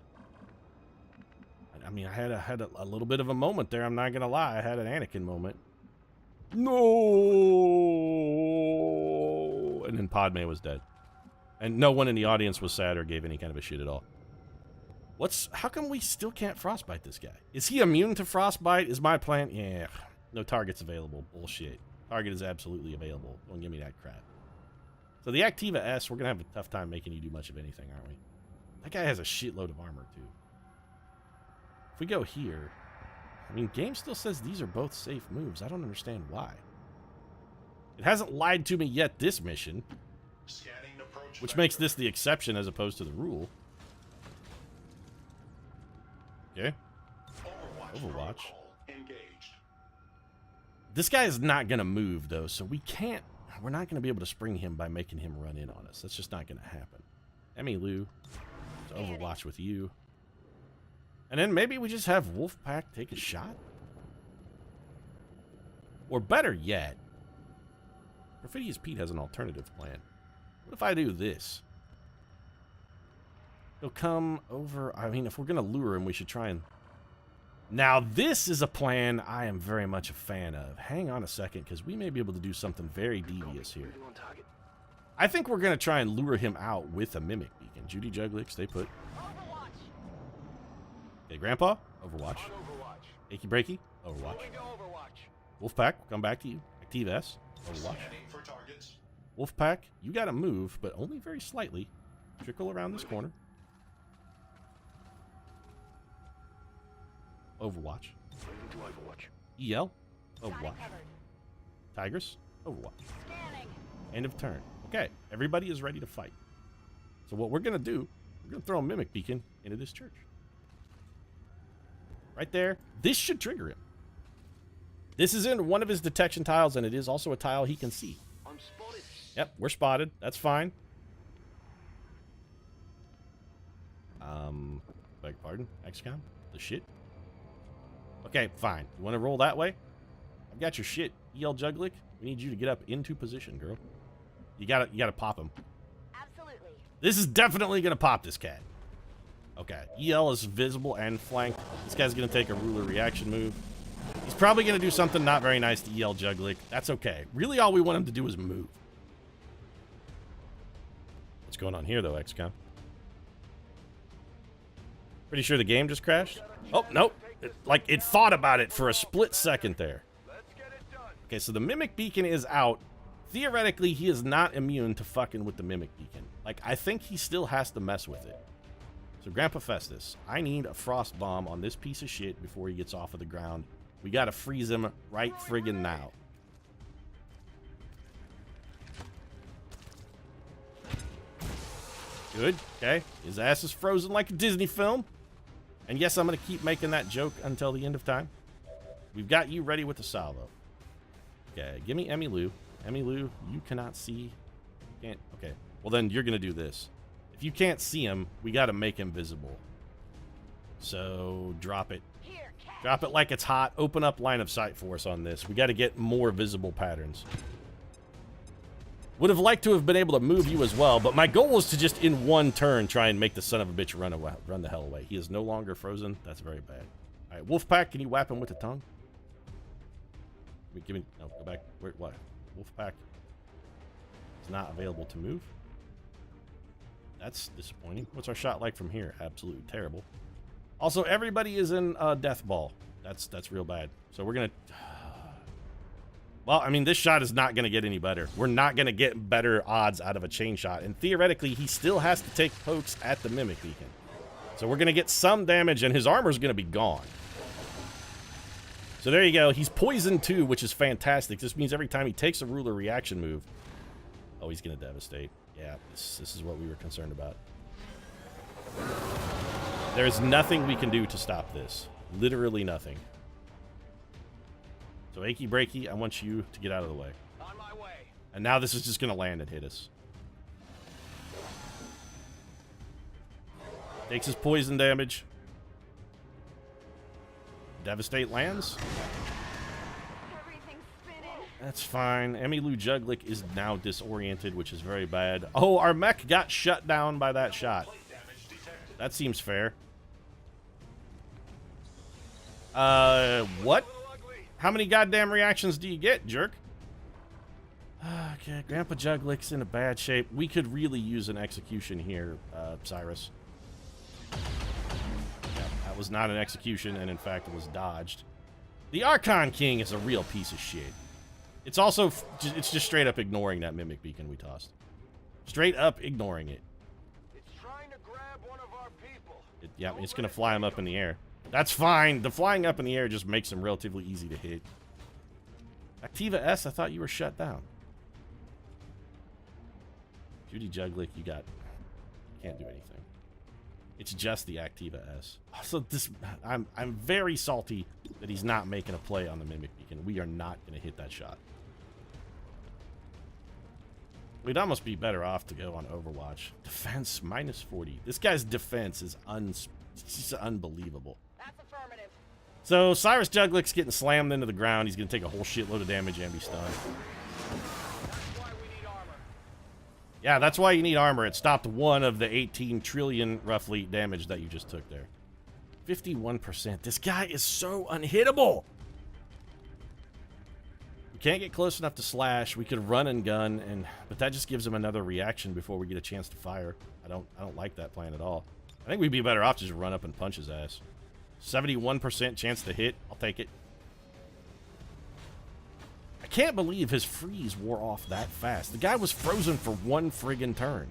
I mean, I had a little bit of a moment there, I'm not gonna lie. I had an Anakin moment. No! And then Padme was dead. And no one in the audience was sad or gave any kind of a shit at all. How come we still can't frostbite this guy? Is he immune to frostbite? Is my plan? Yeah. No targets available. Bullshit. Target is absolutely available. Don't give me that crap. So the Activa S, we're going to have a tough time making you do much of anything, aren't we? That guy has a shitload of armor, too. If we go here, I mean, game still says these are both safe moves. I don't understand why. It hasn't lied to me yet this mission, which makes this the exception as opposed to the rule. Okay. Overwatch. This guy is not going to move, though, so we're not going to be able to spring him by making him run in on us. That's just not going to happen. Emmylou, to Overwatch with you. And then maybe we just have Wolfpack take a shot? Or better yet, Perfidious Pete has an alternative plan. What if I do this? He'll come over. I mean, if we're going to lure him, we should try and... Now, this is a plan I am very much a fan of. Hang on a second, because we may be able to do something very devious here. I think we're going to try and lure him out with a Mimic Beacon. Judy Juglix, stay put. Okay, Grandpa, Overwatch. Achy Breaky, Overwatch. Wolfpack, come back to you. Active S, Overwatch. Wolfpack, you got to move, but only very slightly. Trickle around this corner. Overwatch. EL, Overwatch. Tigress, Overwatch. End of turn. Okay, everybody is ready to fight. So what we're going to do, we're going to throw a Mimic Beacon into this church. Right there. This should trigger him. This is in one of his detection tiles, and it is also a tile he can see. I'm spotted. Yep, we're spotted. That's fine. Beg pardon, XCOM? The shit? Okay, fine. You want to roll that way? I've got your shit, EL Juglick. We need you to get up into position, girl. You gotta pop him. Absolutely. This is definitely gonna pop this cat. Okay, EL is visible and flanked. This guy's gonna take a ruler reaction move. He's probably gonna do something not very nice to EL Juglick. That's okay. Really, all we want him to do is move. What's going on here, though, XCOM? Pretty sure the game just crashed? Oh, nope. It thought about it for a split second there. Okay, so the Mimic Beacon is out. Theoretically, he is not immune to fucking with the Mimic Beacon. Like, I think he still has to mess with it. So, Grandpa Festus, I need a frost bomb on this piece of shit before he gets off of the ground. We gotta freeze him right friggin' now. Good, okay. His ass is frozen like a Disney film. And yes, I'm gonna keep making that joke until the end of time. We've got you ready with the salvo. Okay, give me Emmylou. Emmylou, you cannot see. Can't. Okay. Well, then you're gonna do this. If you can't see him, we gotta make him visible. So drop it. Drop it like it's hot. Open up line of sight for us on this. We gotta get more visible patterns. Would have liked to have been able to move you as well, but my goal was to just in one turn try and make the son of a bitch run the hell away. He is no longer frozen. That's very bad. All right, Wolfpack, can you whap him with the tongue? Give me, no, go back. Where, what? Wolfpack is not available to move. That's disappointing. What's our shot like from here? Absolutely terrible. Also, everybody is in death ball. That's real bad. So we're gonna. Well, I mean, this shot is not going to get any better. We're not going to get better odds out of a chain shot. And theoretically, he still has to take pokes at the Mimic Beacon. So we're going to get some damage, and his armor is going to be gone. So there you go. He's poisoned too, which is fantastic. This means every time he takes a ruler reaction move... Oh, he's going to devastate. Yeah, this is what we were concerned about. There's nothing we can do to stop this. Literally nothing. So, Achy Breaky, I want you to get out of the way. On my way. And now this is just going to land and hit us. Takes his poison damage. Devastate lands. Everything's spinning. That's fine. Emmylou Juglick is now disoriented, which is very bad. Oh, our mech got shut down by that shot. That seems fair. What? How many goddamn reactions do you get, jerk? Okay, Grandpa Juglick's in a bad shape. We could really use an execution here, Cyrus. Yeah, that was not an execution, and in fact, it was dodged. The Archon King is a real piece of shit. It's also, it's just straight up ignoring that Mimic Beacon we tossed. Straight up ignoring it. It's trying to grab one of our people. Yeah, it's gonna fly him up in the air. That's fine. The flying up in the air just makes him relatively easy to hit. Activa S, I thought you were shut down. Judy Juglick, you can't do anything. It's just the Activa S. So this, I'm very salty that he's not making a play on the Mimic Beacon. We are not going to hit that shot. We'd almost be better off to go on Overwatch. Defense minus 40. This guy's defense is just unbelievable. That's affirmative. So Cyrus Juglick's getting slammed into the ground. He's going to take a whole shitload of damage and be stunned. That's why we need armor. Yeah, that's why you need armor. It stopped one of the 18 trillion, roughly, damage that you just took there. 51%. This guy is so unhittable. We can't get close enough to slash. We could run and gun, but that just gives him another reaction before we get a chance to fire. I don't like that plan at all. I think we'd be better off to just run up and punch his ass. 71% chance to hit. I'll take it. I can't believe his freeze wore off that fast. The guy was frozen for one friggin' turn.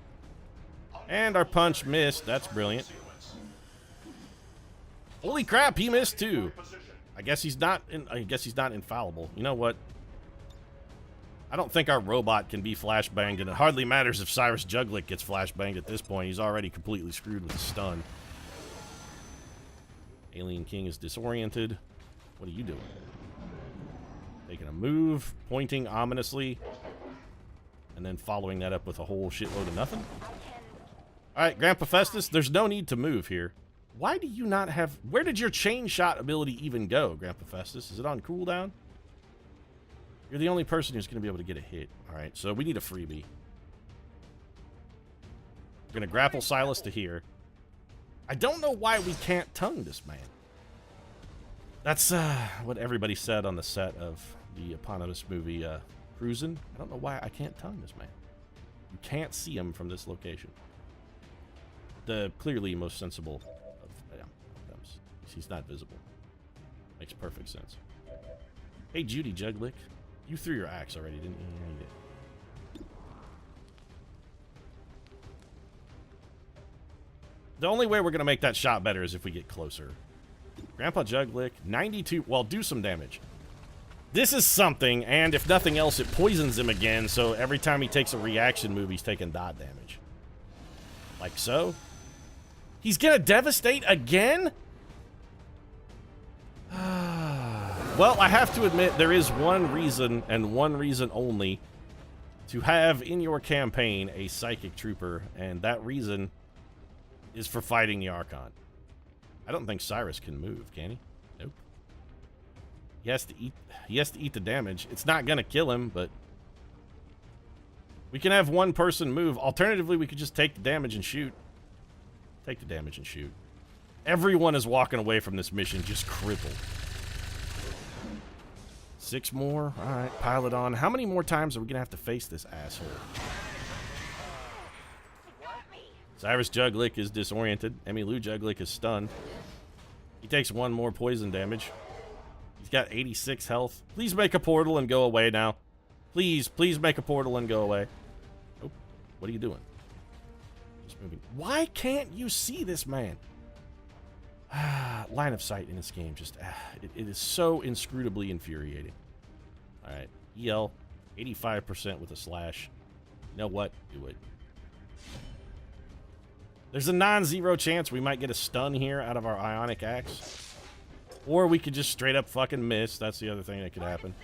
And our punch missed. That's brilliant. Holy crap, he missed too. I guess he's not infallible. You know what? I don't think our robot can be flashbanged, and it hardly matters if Cyrus Juglick gets flashbanged at this point. He's already completely screwed with a stun. Alien King is disoriented. What are you doing? Taking a move, pointing ominously, and then following that up with a whole shitload of nothing. Alright, Grandpa Festus, there's no need to move here. Why do you not have... Where did your chain shot ability even go, Grandpa Festus? Is it on cooldown? You're the only person who's going to be able to get a hit. Alright, so we need a freebie. We're going to grapple Silas to here. I don't know why we can't tongue this man. That's what everybody said on the set of the eponymous movie, Cruisin'. I don't know why I can't tongue this man. You can't see him from this location. The clearly most sensible of them. He's not visible. Makes perfect sense. Hey, Judy Juglick. You threw your axe already, didn't you? Yeah, you did. The only way we're going to make that shot better is if we get closer. Grandpa Juglick, 92. Well, do some damage. This is something, and if nothing else, it poisons him again, so every time he takes a reaction move, he's taking dot damage. Like so. He's going to devastate again? Well, I have to admit, there is one reason, and one reason only, to have in your campaign a Psychic Trooper, and that reason is for fighting the Archon. I don't think Cyrus can move, can he? Nope. He has to eat the damage. It's not gonna kill him, but We can have one person move. Alternatively, we could just take the damage and shoot. Take the damage and shoot. Everyone is walking away from this mission just crippled. 6 more. All right, pile it on. How many more times are we going to have to face this asshole? Cyrus Juglick is disoriented. Emmylou Juglick is stunned. He takes 1 more poison damage. He's got 86 health. Please make a portal and go away now. Please, please make a portal and go away. Oh, what are you doing? Just moving. Why can't you see this man? Line of sight in this game just, it is so inscrutably infuriating. All right, EL, 85% with a slash. You know what? Do it. There's a non-zero chance we might get a stun here out of our Ionic Axe. Or we could just straight up fucking miss. That's the other thing that could happen.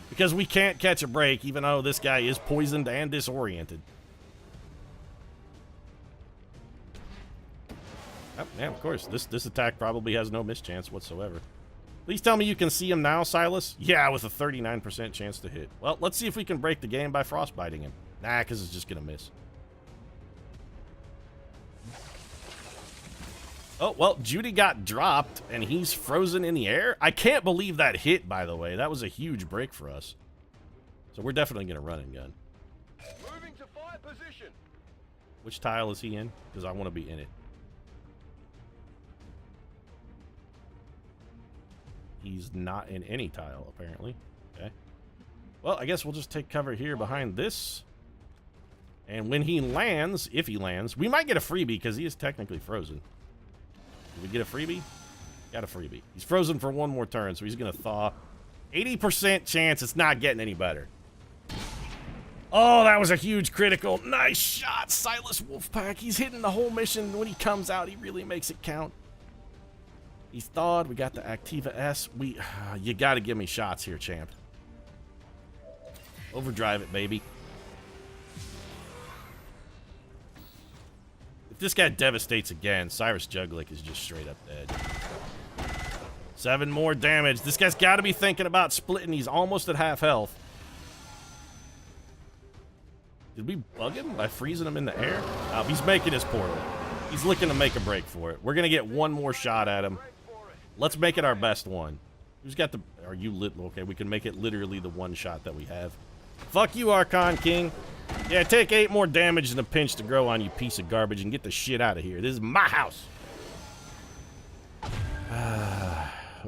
Because we can't catch a break, even though this guy is poisoned and disoriented. Oh, yeah, of course. This attack probably has no mischance whatsoever. Please tell me you can see him now, Silas. Yeah, with a 39% chance to hit. Well, let's see if we can break the game by frostbiting him. Nah, because it's just going to miss. Oh, well, Judy got dropped, and he's frozen in the air. I can't believe that hit, by the way. That was a huge break for us. So we're definitely going to run and gun. Moving to fire position. Which tile is he in? Because I want to be in it. He's not in any tile, apparently. Okay. Well, I guess we'll just take cover here behind this. And when he lands, if he lands, we might get a freebie because he is technically frozen. Did we get a freebie? Got a freebie. He's frozen for 1 more turn, so he's going to thaw. 80% chance it's not getting any better. Oh, that was a huge critical. Nice shot, Silas Wolfpack. He's hitting the whole mission. When he comes out, he really makes it count. He's thawed. We got the Activa S. You got to give me shots here, champ. Overdrive it, baby. If this guy devastates again, Cyrus Juglick is just straight up dead. 7 more damage. This guy's got to be thinking about splitting. He's almost at half health. Did we bug him by freezing him in the air? He's making his portal. He's looking to make a break for it. We're going to get 1 more shot at him. Let's make it our best one. Who's got the... Are you lit? Okay, we can make it literally the 1 shot that we have. Fuck you, Archon King. Yeah, take 8 more damage and a pinch to grow on, you piece of garbage, and get the shit out of here. This is my house.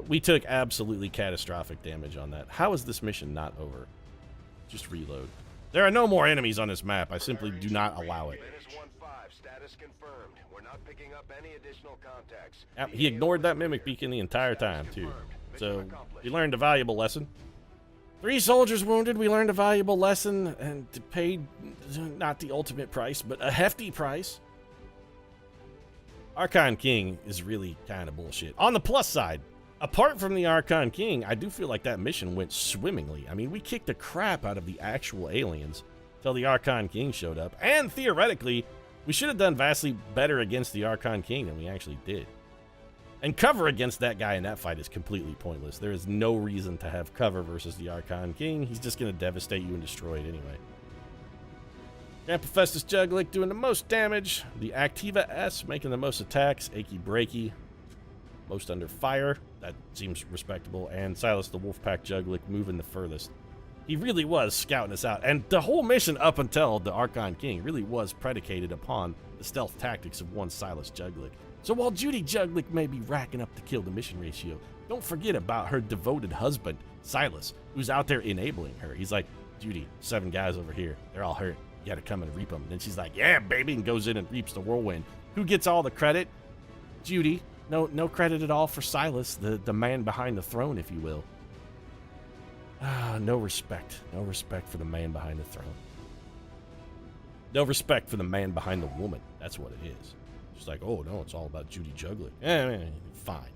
We took absolutely catastrophic damage on that. How is this mission not over? Just reload. There are no more enemies on this map. I simply do not allow it. Status confirmed. We're not picking up any additional contacts. Yep, he ignored that mimic beacon the entire time, too. So, we learned a valuable lesson. 3 soldiers wounded. We learned a valuable lesson and paid not the ultimate price, but a hefty price. Archon King is really kind of bullshit. On the plus side, apart from the Archon King, I do feel like that mission went swimmingly. I mean, we kicked the crap out of the actual aliens until the Archon King showed up. And theoretically, we should have done vastly better against the Archon King than we actually did. And cover against that guy in that fight is completely pointless. There is no reason to have cover versus the Archon King. He's just going to devastate you and destroy it anyway. Grandpa Festus Juglick doing the most damage. The Activa S making the most attacks. Achy Breaky. Most under fire. That seems respectable. And Silas the Wolfpack Juglick moving the furthest. He really was scouting us out. And the whole mission up until the Archon King really was predicated upon the stealth tactics of one Silas Juglick. So while Judy Juglick may be racking up the kill to mission ratio, don't forget about her devoted husband, Silas, who's out there enabling her. He's like, Judy, 7 guys over here. They're all hurt. You gotta come and reap them. And then she's like, yeah, baby, and goes in and reaps the whirlwind. Who gets all the credit? Judy. No credit at all for Silas, the man behind the throne, if you will. No respect. No respect for the man behind the throne. No respect for the man behind the woman. That's what it is. She's like, oh, no, it's all about Judy Juglick. Fine.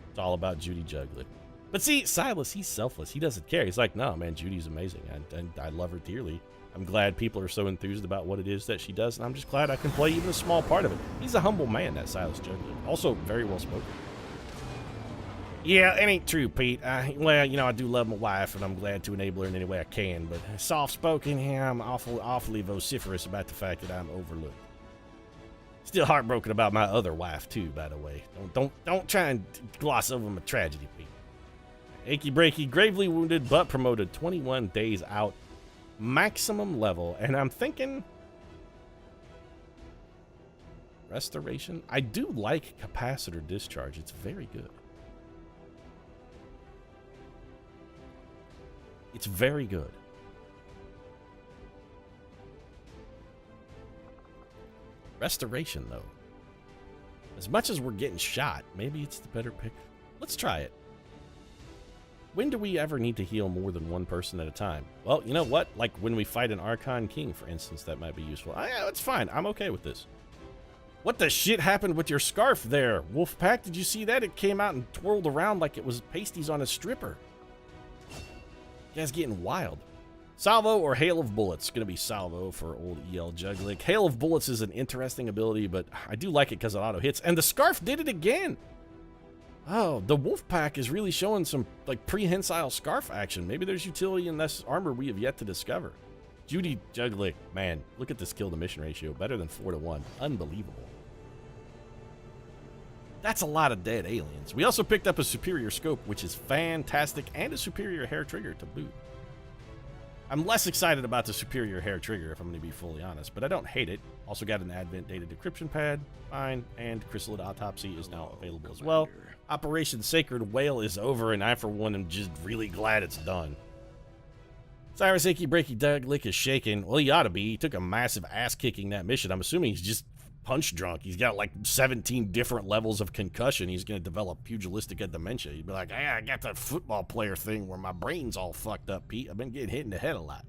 It's all about Judy Juglick. But see, Silas, he's selfless. He doesn't care. He's like, no, man, Judy's amazing. And I love her dearly. I'm glad people are so enthused about what it is that she does, and I'm just glad I can play even a small part of it. He's a humble man, that Silas Juglick. Also, very well spoken. Yeah, it ain't true, Pete. Well, you know, I do love my wife, and I'm glad to enable her in any way I can, but soft-spoken, yeah, I'm awfully vociferous about the fact that I'm overlooked. Still heartbroken about my other wife, too, by the way. Don't try and gloss over my tragedy, Pete. Achy breaky, gravely wounded, but promoted 21 days out. Maximum level, and I'm thinking... Restoration? I do like capacitor discharge. It's very good. It's very good. Restoration, though. As much as we're getting shot, maybe it's the better pick. Let's try it. When do we ever need to heal more than one person at a time? Well, you know what? Like when we fight an Archon King, for instance, that might be useful. Yeah, it's fine. I'm okay with this. What the shit happened with your scarf there? Wolfpack, did you see that? It came out and twirled around like it was pasties on a stripper. You guys getting wild. Salvo or Hail of Bullets? Gonna be Salvo for old EL Juglick. Hail of Bullets is an interesting ability, but I do like it because it auto hits. And the scarf did it again. Oh, the Wolfpack is really showing some like prehensile scarf action. Maybe there's utility in this armor we have yet to discover. Judy Juglick, man, look at this kill to mission ratio. Better than 4-1. Unbelievable. That's a lot of dead aliens. We also picked up a superior scope, which is fantastic, and a superior hair trigger to boot. I'm less excited about the superior hair trigger, if I'm going to be fully honest, but I don't hate it. Also got an Advent data decryption pad, fine, and Chrysalid Autopsy is now available as well. Operation Sacred Whale is over, and I, for one, am just really glad it's done. Cyrus Achy Breaky Juglick is shaking. Well, he ought to be. He took a massive ass-kicking that mission. I'm assuming he's just punch drunk. He's got like 17 different levels of concussion. He's going to develop pugilistic dementia. He'd be like, hey, I got that football player thing where my brain's all fucked up, Pete. I've been getting hit in the head a lot.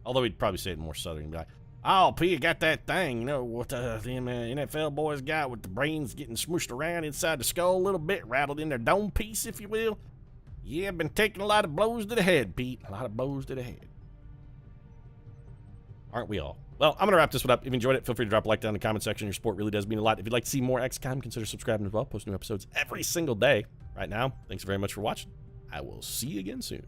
Although he'd probably say it more southern. He'd be like, oh, Pete, I got that thing, you know, what the NFL boys got with the brains getting smooshed around inside the skull a little bit, rattled in their dome piece, if you will. Yeah, I've been taking a lot of blows to the head, Pete. A lot of blows to the head. Aren't we all? Well, I'm going to wrap this one up. If you enjoyed it, feel free to drop a like down in the comment section. Your support really does mean a lot. If you'd like to see more XCOM, consider subscribing as well. Post new episodes every single day. Right now, thanks very much for watching. I will see you again soon.